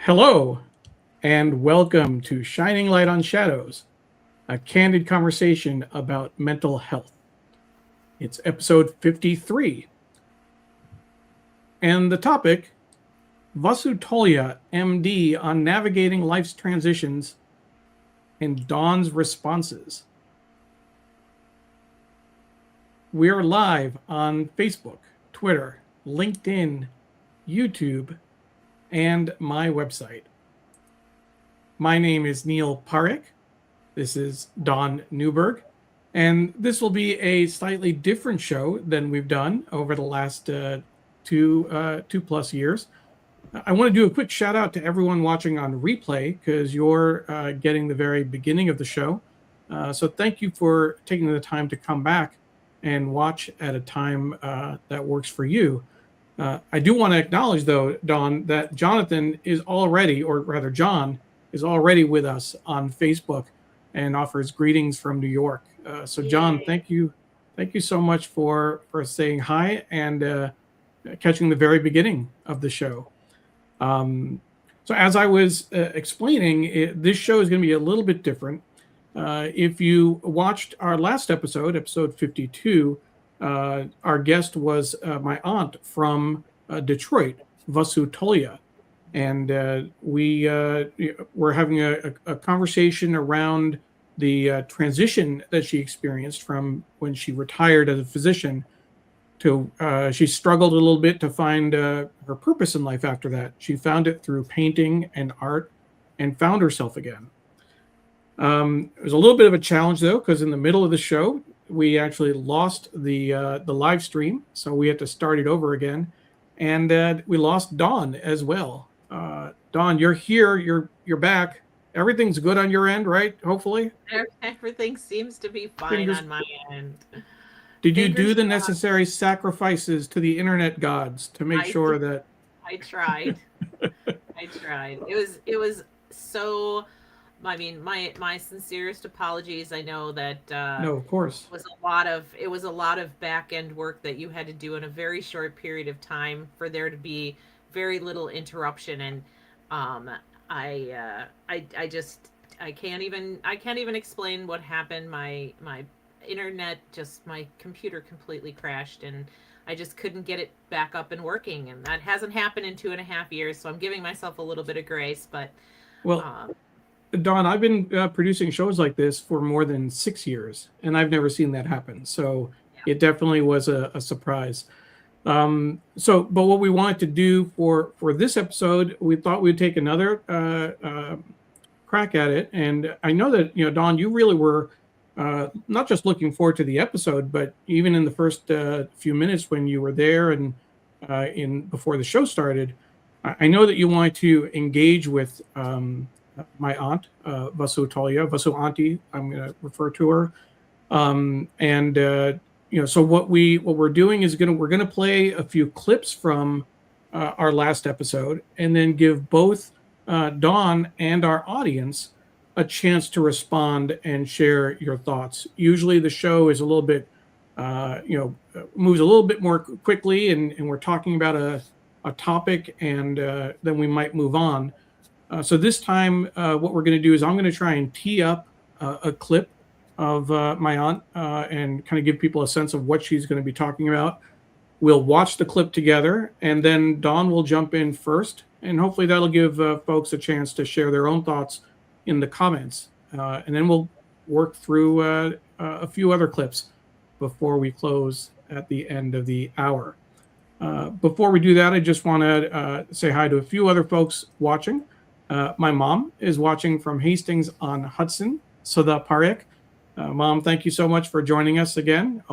Hello, and welcome to Shining Light on Shadows, a candid conversation about mental health. It's episode 53, and the topic Vasu Tolia, MD, on navigating life's transitions and Dawn's responses. We are live on Facebook, Twitter, LinkedIn, YouTube, and my website. My name is Neil Parekh. This is Dawn Neuburg, and this will be a slightly different show than we've done over the last two plus years. I want to do a quick shout out to everyone watching on replay because you're getting the very beginning of the show. So thank you for taking the time to come back and watch at a time that works for you. I do want to acknowledge, though, Dawn, that Jonathan is already, or rather John, is already with us on Facebook and offers greetings from New York. So John, thank you so much for saying hi and catching the very beginning of the show. So as I was explaining, this show is going to be a little bit different. If you watched our last episode 52, our guest was my aunt from Detroit, Vasu Tolia. And we were having a conversation around the transition that she experienced from when she retired as a physician to she struggled a little bit to find her purpose in life after that. She found it through painting and art and found herself again. It was a little bit of a challenge, though, because in the middle of the show, we actually lost the live stream, so we had to start it over again. And we lost Dawn as well. Dawn, you're here. You're back. Everything's good on your end, right? Hopefully. Everything seems to be fine on my end. Did you do the necessary sacrifices to the internet gods to make sure that? I tried. It was so. I mean, my sincerest apologies. I know that no, of course, it was a lot of back end work that you had to do in a very short period of time for there to be very little interruption, and I can't even explain what happened. My internet, my computer completely crashed, and I just couldn't get it back up and and that hasn't happened in 2.5 years. So I'm giving myself a little bit of grace, but well. Dawn, I've been producing shows like this for more than 6 years, and I've never seen that happen. So It definitely was a surprise. But what we wanted to do for this episode, we thought we'd take another crack at it. And I know that, Dawn, you really were not just looking forward to the episode, but even in the first few minutes when you were there and before the show started, I know that you wanted to engage with my aunt, Vasu Tolia, Vasu Auntie, I'm going to refer to her. So what we're doing is we're going to play a few clips from our last episode and then give both Dawn and our audience a chance to respond and share your thoughts. Usually the show is a little bit, moves a little bit more quickly and we're talking about a topic and then we might move on. So this time, what we're going to do is I'm going to try and tee up a clip of my aunt and kind of give people a sense of what she's going to be talking about. We'll watch the clip together, and then Dawn will jump in first, and hopefully that'll give folks a chance to share their own thoughts in the comments. And then we'll work through a few other clips before we close at the end of the hour. Before we do that, I just want to say hi to a few other folks watching. My mom is watching from Hastings on Hudson, Sada Parekh. Mom, thank you so much for joining us again,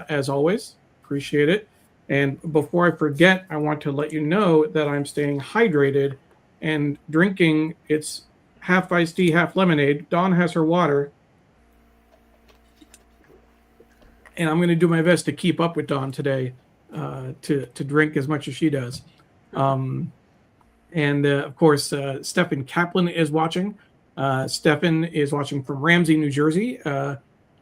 as always. Appreciate it. And before I forget, I want to let you know that I'm staying hydrated and drinking. It's half iced tea, half lemonade. Dawn has her water. And I'm going to do my best to keep up with Dawn today to drink as much as she does. And of course, Stefan Kaplan is watching. Stefan is watching from Ramsey, New Jersey,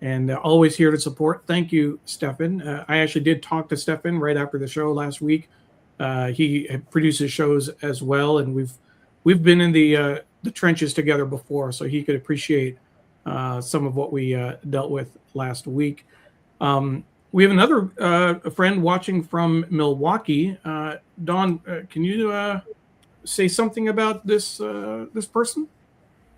and always here to support. Thank you, Stefan. I actually did talk to Stefan right after the show last week. He produces shows as well, and we've we've been in the trenches together before, so he could appreciate some of what we dealt with last week. We have another friend watching from Milwaukee. Dawn, can you say something about this person?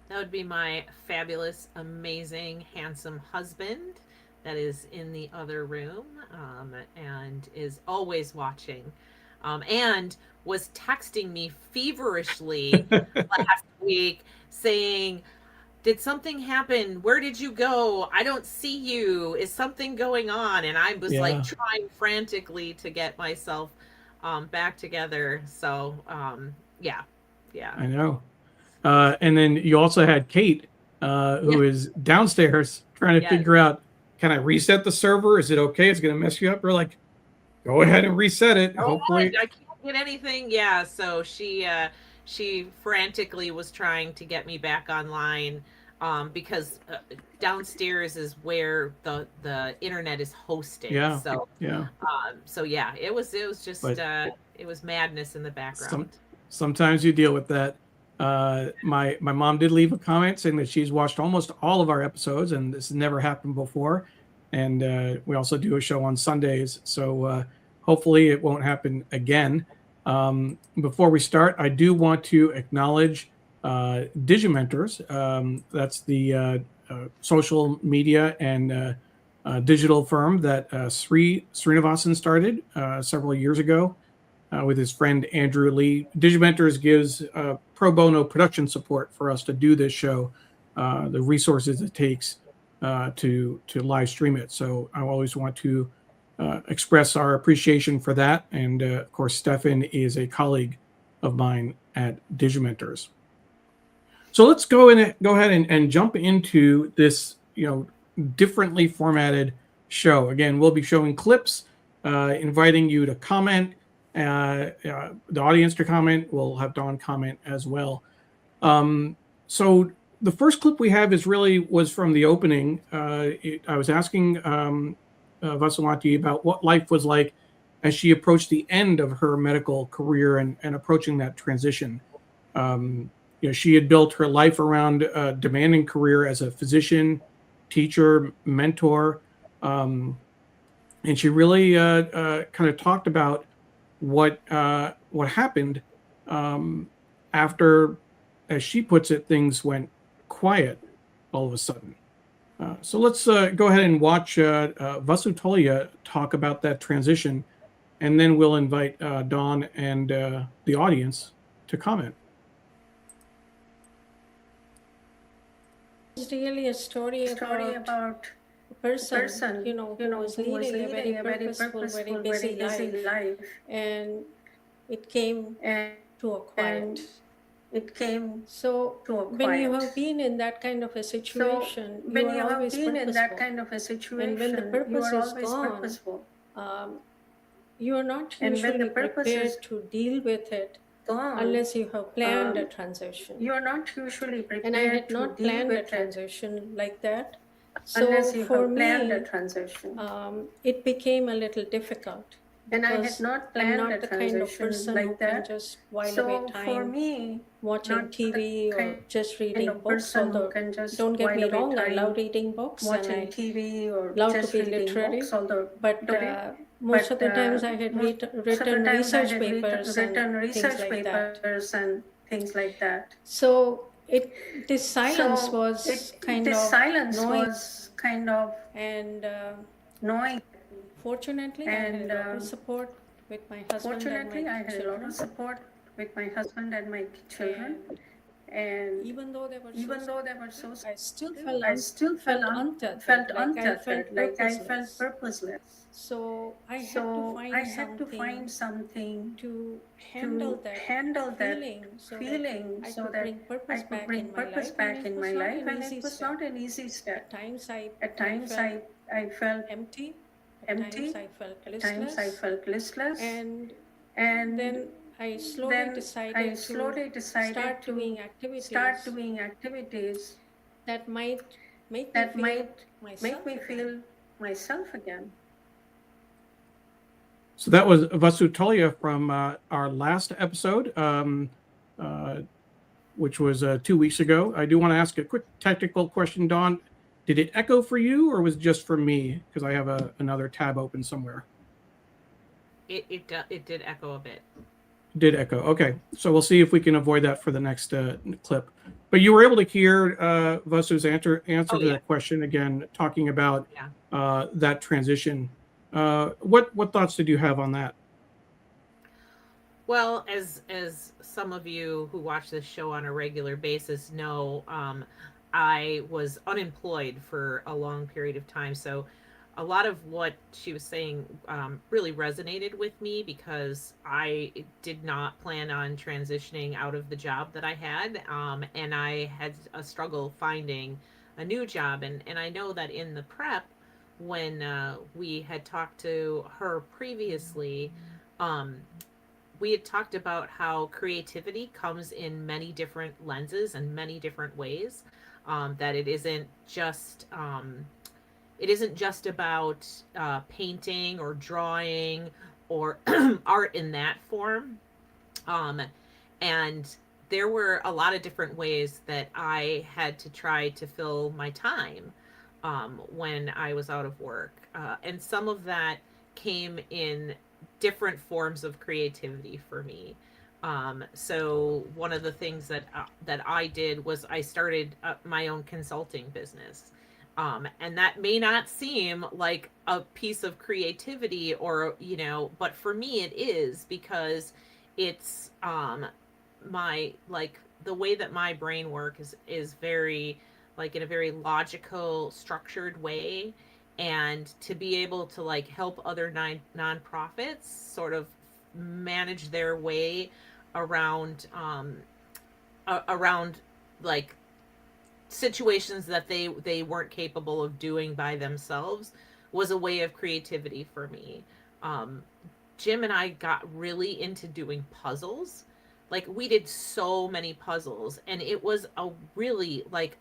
That would be my fabulous, amazing, handsome husband that is in the other room, and is always watching, and was texting me feverishly last week saying, did something happen? Where did you go? I don't see you. Is something going on? And I was like Yeah, trying frantically to get myself back together. So, yeah, yeah, I know. And then you also had Kate, yeah, who is downstairs trying to yeah. figure out, can I reset the server? Is it okay? It's going to mess you up. We're like, go ahead and reset it. Oh, Hopefully, I can't get anything. Yeah, so she frantically was trying to get me back online, because downstairs is where the internet is hosted. yeah, So yeah. so yeah, it was just But it was madness in the some background. sometimes you deal with that. My mom did leave a comment saying that she's watched almost all of our episodes, and this has never happened before. And we also do a show on Sundays, so hopefully it won't happen again. Before we start, I do want to acknowledge Digimentors. That's the social media and digital firm that Srinivasan started several years ago with his friend Andrew Lee. Digimentors gives pro bono production support for us to do this show, the resources it takes to live stream it. So I always want to express our appreciation for that. And of course, Stefan is a colleague of mine at Digimentors. So let's go ahead and jump into this, differently formatted show. Again, we'll be showing clips, inviting you to comment, the audience to comment. We'll have Dawn comment as well. So the first clip we have was from the opening. I was asking Vasulati about what life was like as she approached the end of her medical career and approaching that transition. She had built her life around a demanding career as a physician, teacher, mentor, and she really kind of talked about what happened after, as she puts it, things went quiet all of a sudden. So let's go ahead and watch Vasu Tolia talk about that transition, and then we'll invite Dawn and the audience to comment. It's really a story about a person, who was leading a very purposeful, very busy life, and it came to a quiet. So when you have been in that kind of a situation, you are always purposeful. And when the purpose is gone, you are not usually prepared to deal with it unless you have planned a transition. And I had not planned a transition like that. So for me, it became a little difficult because I'm not the kind of person who can just while away time watching TV or just reading books. Although, don't get me wrong, I love reading books and I love to be literary. But most of the times I had written research papers and things like that. So this silence was kind of noise, and fortunately I had a lot of support with my husband and my children. And even though they were so I still felt untethered, like I felt purposeless. So I had to find something to handle that feeling so that I could bring purpose back in my life. And it was not an easy step. At times I felt empty. At times I felt listless. And then I slowly decided to start doing activities that might make me feel myself again. So that was Vasu Tolia from our last episode. which was 2 weeks ago. I do want to ask a quick technical question, Dawn. Did it echo for you, or was it just for me? Because I have another tab open somewhere. It did echo a bit. Did echo. Okay, so we'll see if we can avoid that for the next clip. But you were able to hear Vasu's answer to that question again, talking about that transition. What thoughts did you have on that? Well, as some of you who watch this show on a regular basis know, I was unemployed for a long period of time. So a lot of what she was saying really resonated with me, because I did not plan on transitioning out of the job that I had. And I had a struggle finding a new job. And I know that in the prep, when we had talked to her previously, we had talked about how creativity comes in many different lenses and many different ways. That it isn't just about painting or drawing or art in that form. And there were a lot of different ways that I had to try to fill my time when I was out of work. And some of that came in different forms of creativity for me. So one of the things that I did was I started my own consulting business. And that may not seem like a piece of creativity, or, but for me it is, because it's my, like, the way that my brain works is very, like, in a very logical, structured way. And to be able to, like, help other nonprofits sort of manage their way around like situations that they weren't capable of doing by themselves was a way of creativity for me. Jim and I got really into doing puzzles. Like, we did so many puzzles, and it was a really, like,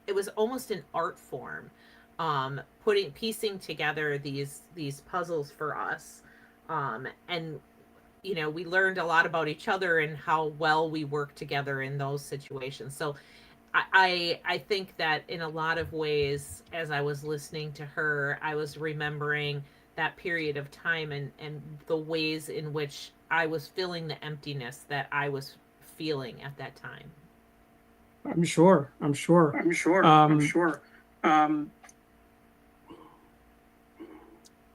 it was almost an art form, piecing together these puzzles for us. And we learned a lot about each other and how well we work together in those situations. So I think that in a lot of ways, as I was listening to her, I was remembering that period of time and the ways in which I was filling the emptiness that I was feeling at that time. I'm sure. I'm going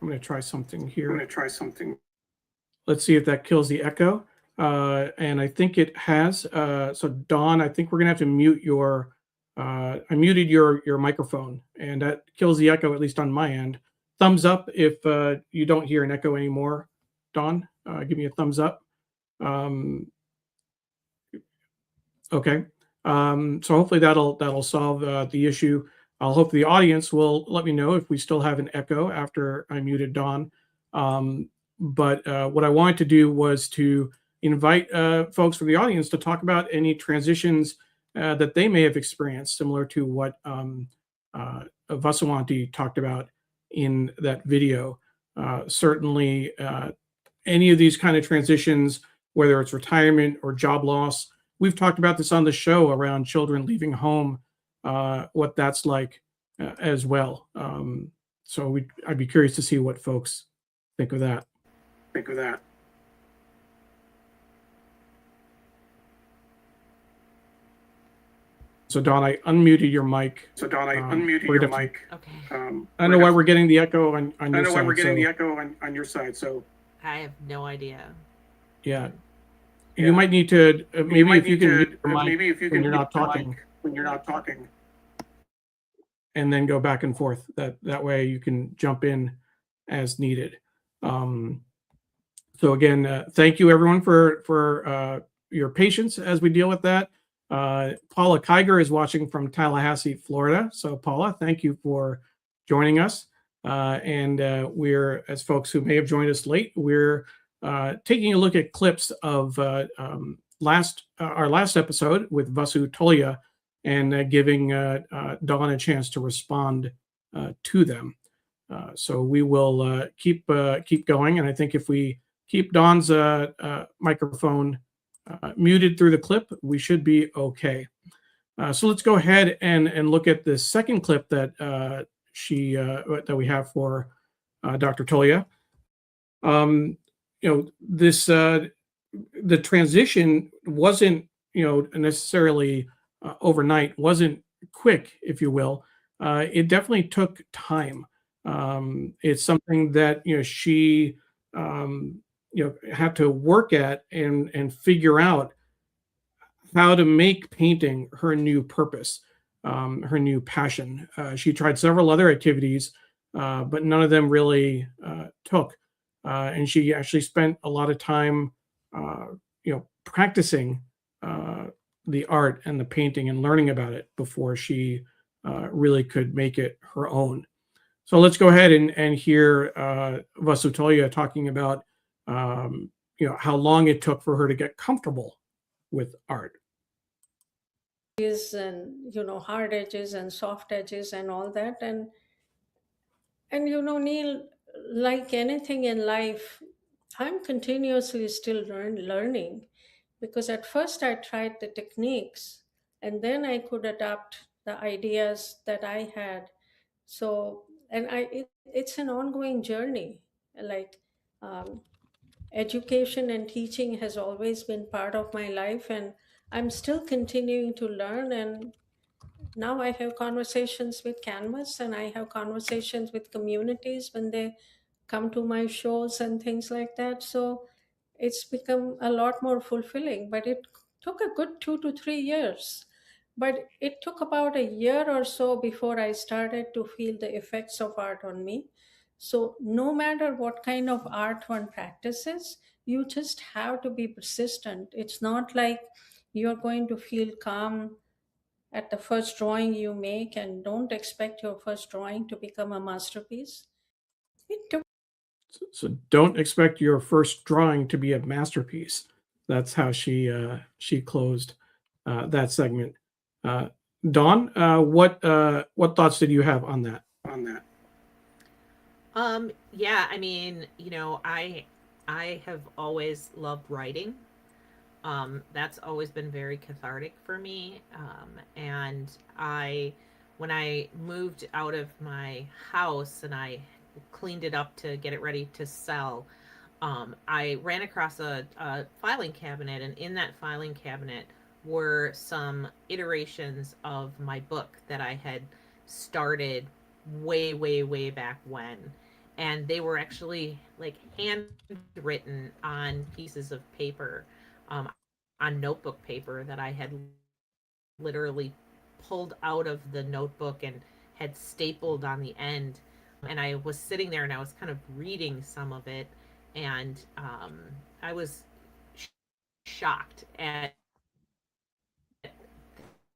to try something here. Let's see if that kills the echo. And I think it has. So Dawn, I think we're going to have to mute your, I muted your microphone, and that kills the echo, at least on my end. Thumbs up if you don't hear an echo anymore. Dawn, give me a thumbs up. Okay. So hopefully that'll solve the issue. I'll hope the audience will let me know if we still have an echo after I muted Dawn. But what I wanted to do was to invite folks from the audience to talk about any transitions that they may have experienced, similar to what Vasuwanti talked about in that video. Certainly, any of these kind of transitions, whether it's retirement or job loss, we've talked about this on the show around children leaving home, what that's like as well. So I'd be curious to see what folks think of that. So Dawn, I unmuted your mic. Okay. I don't know why we're getting the echo on your side. So I have no idea. Yeah. You might need to maybe if you can mute your mic when you're not talking. And then go back and forth. That way you can jump in as needed. So again, thank you everyone for your patience as we deal with that. Paula Kiger is watching from Tallahassee, Florida. So Paula, thank you for joining us. And we're, as folks who may have joined us late, we're taking a look at clips of our last episode with Vasu Tolia, and giving Dawn a chance to respond to them. So we will keep going, and I think if we keep Dawn's microphone muted through the clip, we should be okay. So let's go ahead and look at the second clip that that we have for Dr. Tolia. This the transition wasn't necessarily overnight, wasn't quick, if you will. It definitely took time. It's something that she had to work at and figure out how to make painting her new purpose, her new passion. She tried several other activities, but none of them really took. And she actually spent a lot of time, practicing the art and the painting and learning about it before she really could make it her own. So let's go ahead and hear Vasu Tolia talking about how long it took for her to get comfortable with art. And hard edges and soft edges and all that, and Neil, like anything in life, I'm continuously still learning, because at first I tried the techniques and then I could adapt the ideas that I had. So, and it's an ongoing journey. Like, education and teaching has always been part of my life, and I'm still continuing to learn. And now I have conversations with Canvas, and I have conversations with communities when they come to my shows and things like that. So it's become a lot more fulfilling, but it took a good 2 to 3 years. But it took about a year or so before I started to feel the effects of art on me. So no matter what kind of art one practices, you just have to be persistent. It's not like you're going to feel calm at the first drawing you make, and don't expect your first drawing to become a masterpiece. It took. So don't expect your first drawing to be a masterpiece. That's how she closed that segment. Dawn, what thoughts did you have on that? Yeah, I mean, I have always loved writing. That's always been very cathartic for me. And when I moved out of my house and I cleaned it up to get it ready to sell, I ran across a filing cabinet, and in that filing cabinet were some iterations of my book that I had started way, way, way back when. And they were actually like handwritten on pieces of paper, on notebook paper that I had literally pulled out of the notebook and had stapled on the end. And I was sitting there and I was kind of reading some of it, and I was shocked at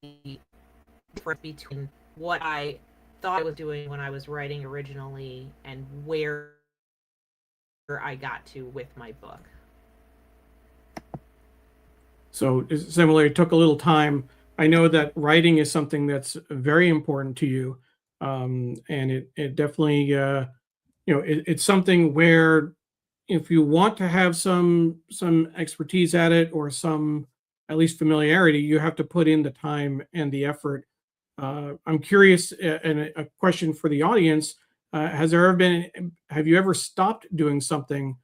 the difference between what I thought I was doing when I was writing originally and where I got to with my book. So similarly, it took a little time. I know that writing is something that's very important to you, and it definitely it's something where if you want to have some expertise at it, or some at least familiarity, you have to put in the time and the effort. I'm curious, and a question for the audience: have you ever stopped doing something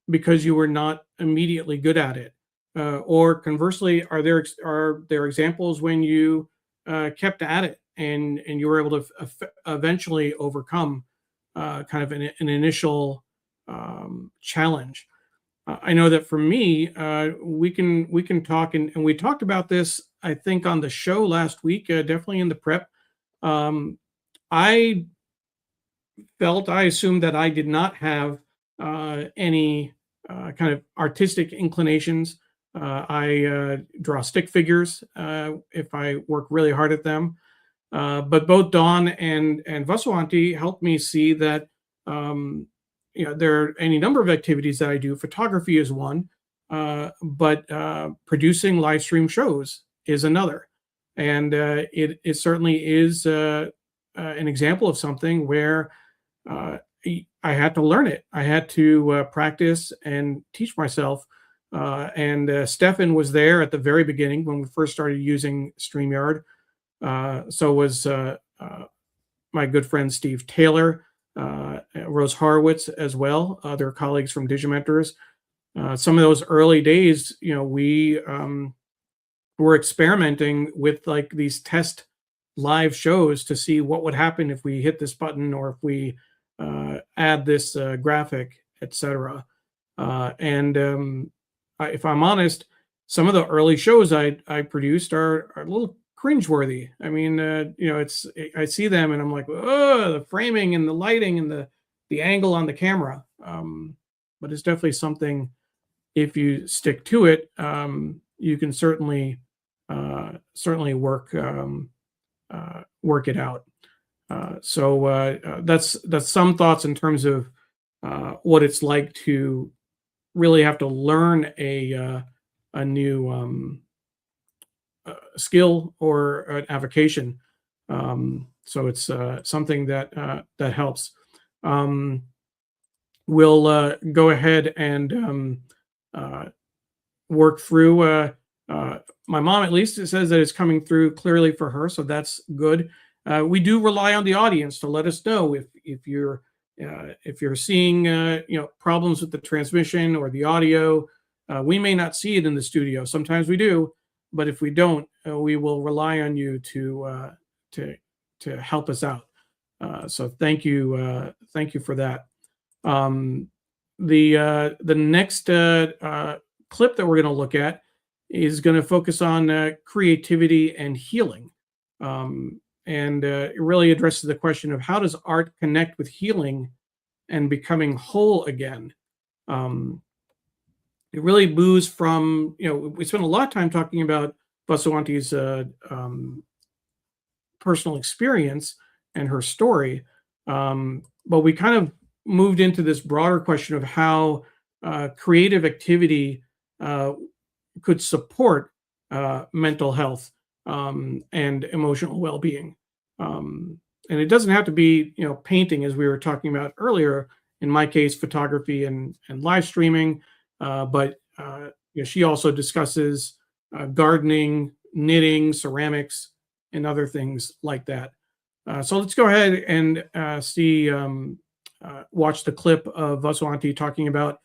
because you were not immediately good at it? Or conversely, are there examples when you kept at it and you were able to eventually overcome kind of an initial challenge? I know that for me, we can talk, and we talked about this, I think, on the show last week, definitely in the prep. I assumed that I did not have any kind of artistic inclinations. I draw stick figures if I work really hard at them. But both Dawn and Vasu helped me see that there are any number of activities that I do. Photography is one, but producing live stream shows is another. And it certainly is an example of something where I had to learn it. I had to practice and teach myself And Stefan was there at the very beginning when we first started using StreamYard. So was my good friend Steve Taylor, Rose Horowitz as well, other colleagues from Digimentors. Some of those early days, we were experimenting with like these test live shows to see what would happen if we hit this button or if we add this graphic, etc. And if I'm honest, some of the early shows I produced are a little cringeworthy. I mean, I see them and I'm like, oh, the framing and the lighting and the angle on the camera. But it's definitely something, if you stick to it, you can certainly work it out. So that's some thoughts in terms of what it's like to really have to learn a new skill or an avocation. So it's something that helps. We'll go ahead and work through. My mom, at least, it says that it's coming through clearly for her, so that's good. We do rely on the audience to let us know if you're seeing problems with the transmission or the audio. We may not see it in the studio. Sometimes we do, but if we don't, we will rely on you to help us out. So thank you for that. The next clip that we're going to look at is going to focus on creativity and healing. And it really addresses the question of how does art connect with healing and becoming whole again. It really moves from, we spent a lot of time talking about Vasuanti's personal experience and her story, but we kind of moved into this broader question of how creative activity could support mental health and emotional well-being. And it doesn't have to be, painting, as we were talking about earlier. In my case, photography and live streaming. But she also discusses gardening, knitting, ceramics, and other things like that. So let's go ahead and watch the clip of Vasuanti talking about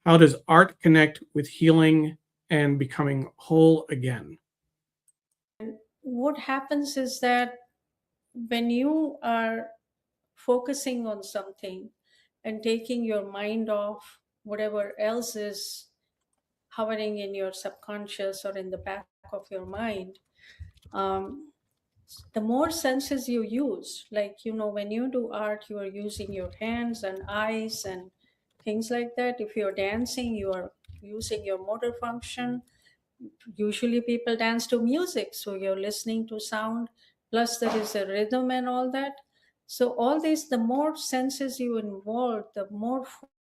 how does art connect with healing and becoming whole again. What happens is that when you are focusing on something and taking your mind off whatever else is hovering in your subconscious or in the back of your mind, the more senses you use, like, when you do art, you are using your hands and eyes and things like that. If you're dancing, you are using your motor function. Usually people dance to music, so you're listening to sound, plus there is a rhythm and all that. So all these, the more senses you involve, the more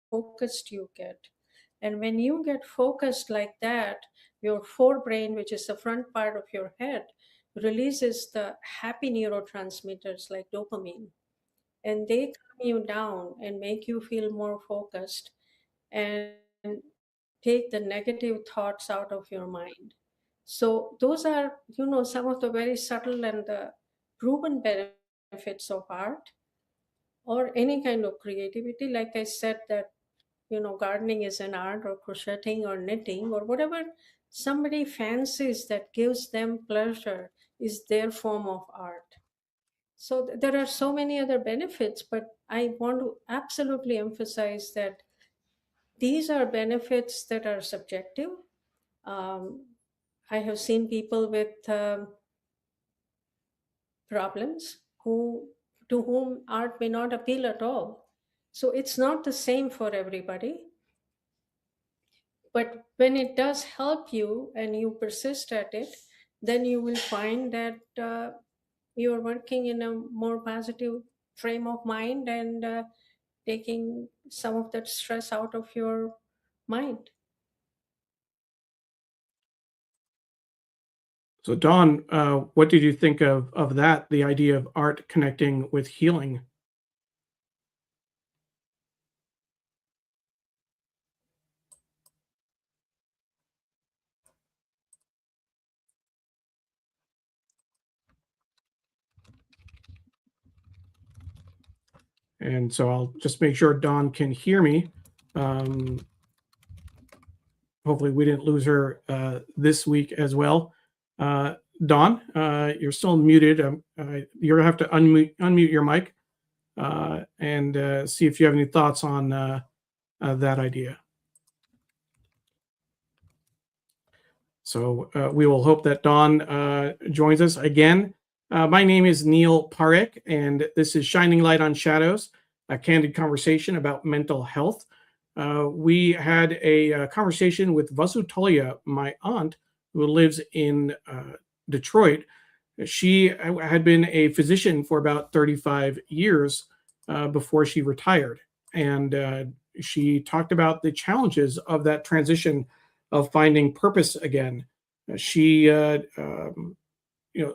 focused you get. And when you get focused like that, your forebrain, which is the front part of your head, releases the happy neurotransmitters like dopamine, and they calm you down and make you feel more focused and take the negative thoughts out of your mind. So those are, some of the very subtle and the proven benefits of art or any kind of creativity. Like I said, that, gardening is an art, or crocheting or knitting or whatever somebody fancies that gives them pleasure is their form of art. So there are so many other benefits, but I want to absolutely emphasize that these are benefits that are subjective. Um, I have seen people with problems to whom art may not appeal at all. So it's not the same for everybody. But when it does help you and you persist at it, then you will find that you are working in a more positive frame of mind and taking some of that stress out of your mind. So Dawn, what did you think of that, the idea of art connecting with healing? And so I'll just make sure Dawn can hear me. Hopefully we didn't lose her this week as well. Dawn, you're still muted. You're gonna have to unmute your mic and see if you have any thoughts on that idea. So we will hope that Dawn joins us again. My name is Neil Parekh, and this is Shining Light on Shadows, a candid conversation about mental health. We had a conversation with Vasu Tolia, my aunt, who lives in Detroit. She had been a physician for about 35 years before she retired. And she talked about the challenges of that transition of finding purpose again. She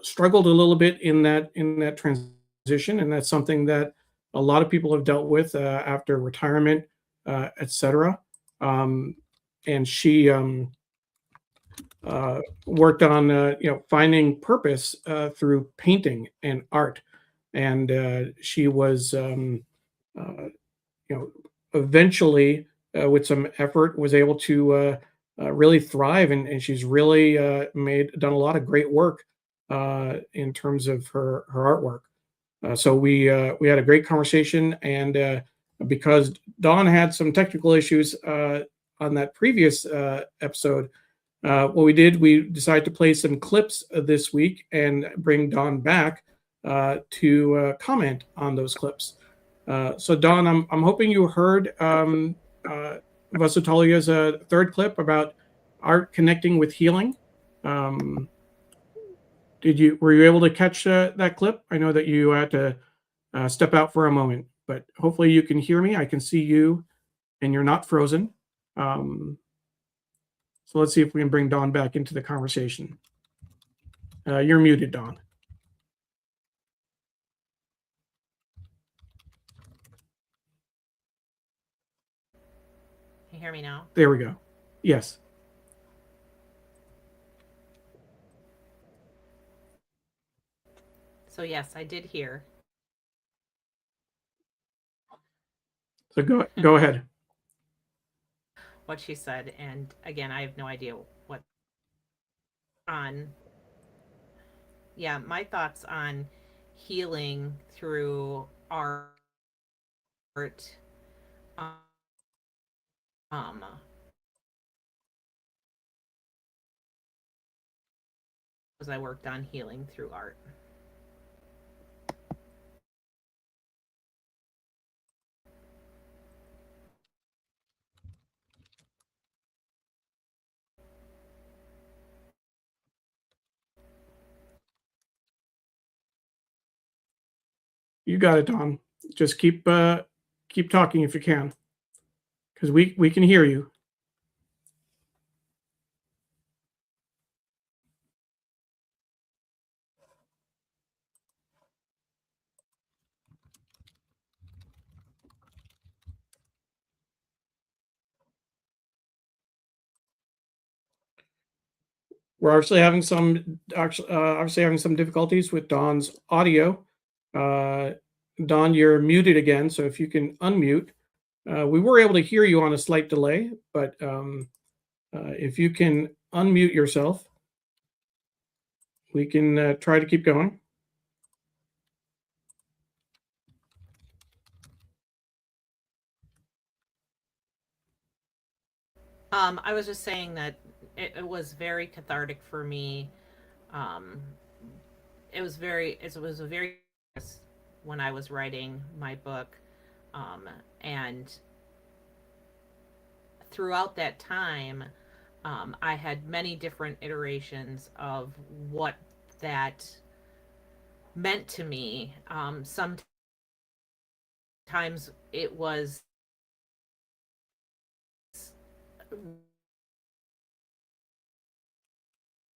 struggled a little bit in that transition, and that's something that a lot of people have dealt with after retirement, etc. And she worked on finding purpose through painting and art, and she was eventually with some effort was able to really thrive, and she's really done a lot of great work in terms of her artwork. So we had a great conversation, and because Dawn had some technical issues on that previous episode, what we did, we decided to play some clips this week and bring Dawn back to comment on those clips. So Dawn, I'm hoping you heard Vasu Tolia's third clip about art connecting with healing. Were you able to catch that clip? I know that you had to step out for a moment, but hopefully you can hear me. I can see you, and you're not frozen. So let's see if we can bring Dawn back into the conversation. You're muted, Dawn. Can you hear me now? There we go. Yes. So yes, I did hear. So go ahead. What she said, and again, I have no idea what on. Yeah, my thoughts on healing through art. As I worked on healing through art. You got it, Dawn. Just keep talking if you can, because we can hear you. We're obviously having some difficulties with Dawn's audio. Dawn, you're muted again, so if you can unmute. We were able to hear you on a slight delay, but if you can unmute yourself, we can try to keep going. I was just saying that it was very cathartic for me. It was a very when I was writing my book, and throughout that time, I had many different iterations of what that meant to me. Sometimes it was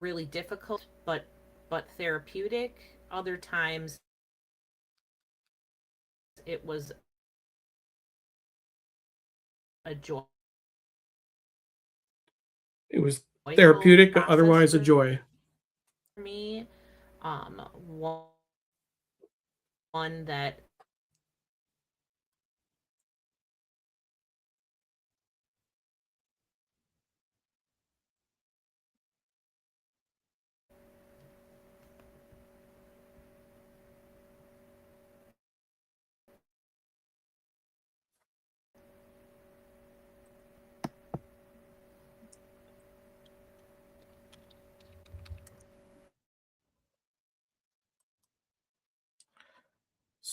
really difficult, but therapeutic. Other times it was a joy. It was therapeutic, otherwise a joy. For me, one that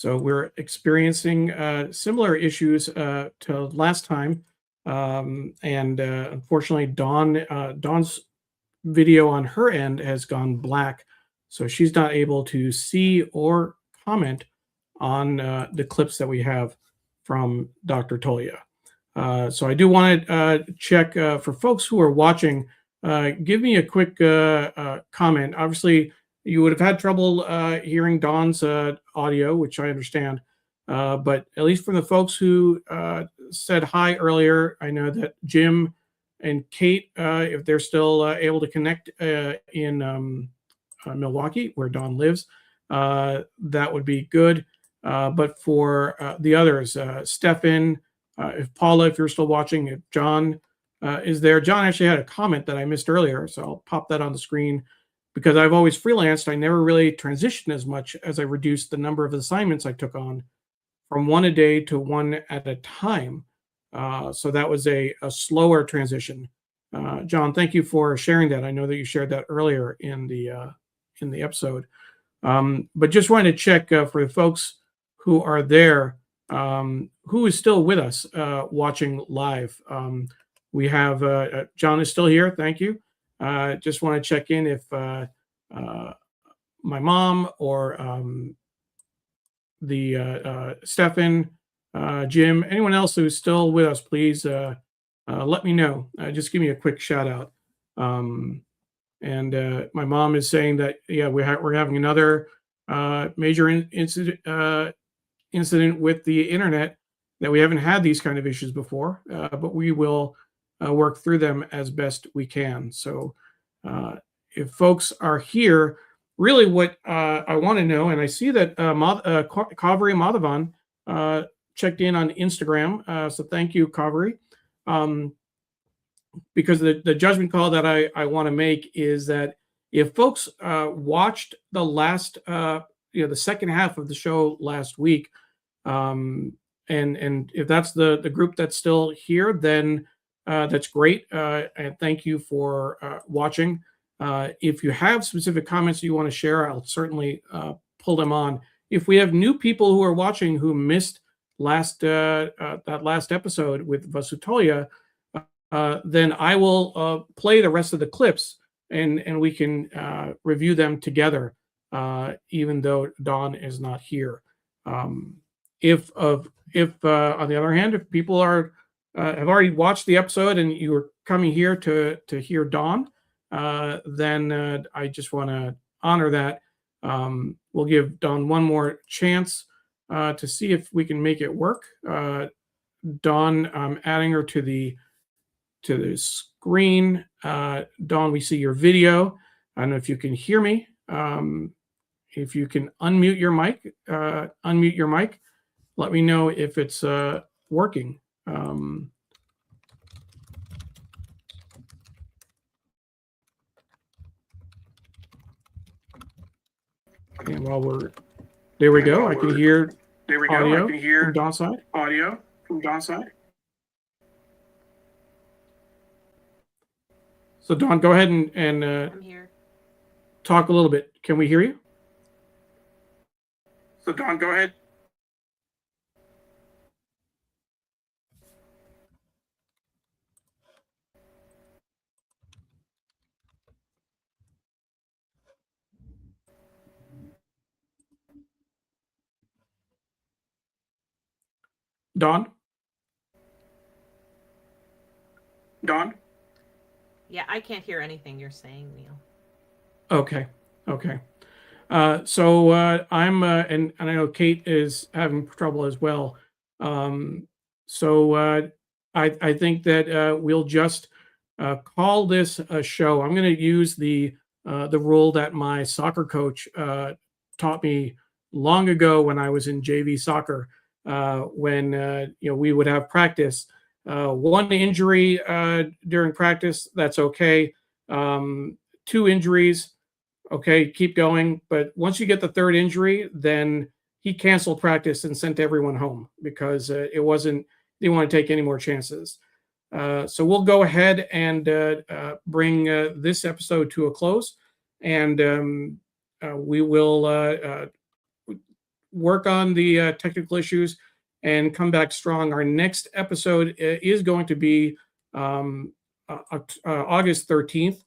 So we're experiencing similar issues to last time. And unfortunately, Dawn's video on her end has gone black. So she's not able to see or comment on the clips that we have from Dr. Tolia. So I do want to check for folks who are watching, give me a quick comment. Obviously, you would have had trouble hearing Dawn's audio, which I understand. But at least from the folks who said hi earlier, I know that Jim and Kate, if they're still able to connect in Milwaukee, where Dawn lives, that would be good. But for the others, Stefan, if Paula, if you're still watching, if John is there. John actually had a comment that I missed earlier, so I'll pop that on the screen. Because I've always freelanced, I never really transitioned as much as I reduced the number of assignments I took on from one a day to one at a time. So that was a slower transition. John, thank you for sharing that. I know that you shared that earlier in the episode. But just wanted to check for the folks who are there, who is still with us watching live. We have John is still here. Thank you. Just want to check in if my mom or the Stefan, Jim, anyone else who's still with us, please let me know. Just give me a quick shout out. And my mom is saying that, yeah, we're having another major incident with the internet, that we haven't had these kind of issues before, but we will work through them as best we can. So if folks are here, really what I want to know, and I see that Kaveri Madhavan checked in on Instagram. So thank you, Kaveri. Because the judgment call that I want to make is that if folks watched the last, the second half of the show last week, and if that's the group that's still here, then that's great. And thank you for watching. If you have specific comments you want to share, I'll certainly pull them on. If we have new people who are watching who missed that last episode with Vasu Tolia, then I will play the rest of the clips and we can review them together, even though Dawn is not here. If on the other hand, if people have already watched the episode and you are coming here to hear Dawn, then I just want to honor that. We'll give Dawn one more chance to see if we can make it work. Dawn, I'm adding her to the screen. Dawn, we see your video. I don't know if you can hear me. If you can unmute your mic, let me know if it's working. And while there we go. I can hear audio from Dawn's side. So Dawn, go ahead and I'm here. Talk a little bit. Can we hear you? So Dawn, go ahead. Dawn? Yeah, I can't hear anything you're saying, Neil. Okay. So I'm and I know Kate is having trouble as well. So I think that we'll just call this a show. I'm going to use the rule that my soccer coach taught me long ago when I was in JV soccer. When we would have practice. One injury during practice, that's okay. 2 injuries, okay, keep going. But once you get the 3rd injury, then he canceled practice and sent everyone home because didn't want to take any more chances. So we'll go ahead and bring this episode to a close, and we will work on the technical issues and come back strong. Our next episode is going to be August 13th.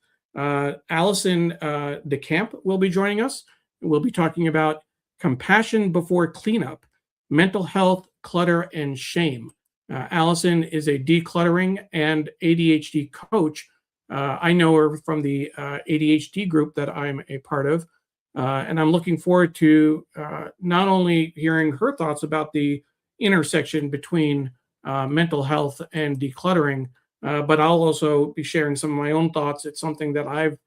Allison DeCamp will be joining us. We'll be talking about compassion before cleanup, mental health, clutter, and shame. Allison is a decluttering and ADHD coach. I know her from the ADHD group that I'm a part of. And I'm looking forward to not only hearing her thoughts about the intersection between mental health and decluttering, but I'll also be sharing some of my own thoughts. It's something that I've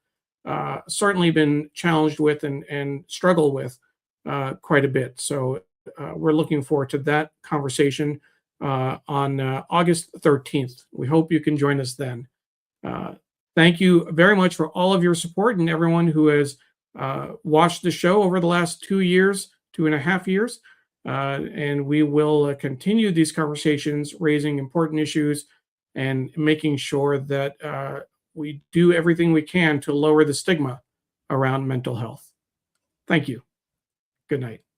certainly been challenged with and struggle with quite a bit. So we're looking forward to that conversation on August 13th. We hope you can join us then. Thank you very much for all of your support and everyone who has watched the show over the last 2 years, 2.5 years. And we will continue these conversations, raising important issues and making sure that we do everything we can to lower the stigma around mental health. Thank you. Good night.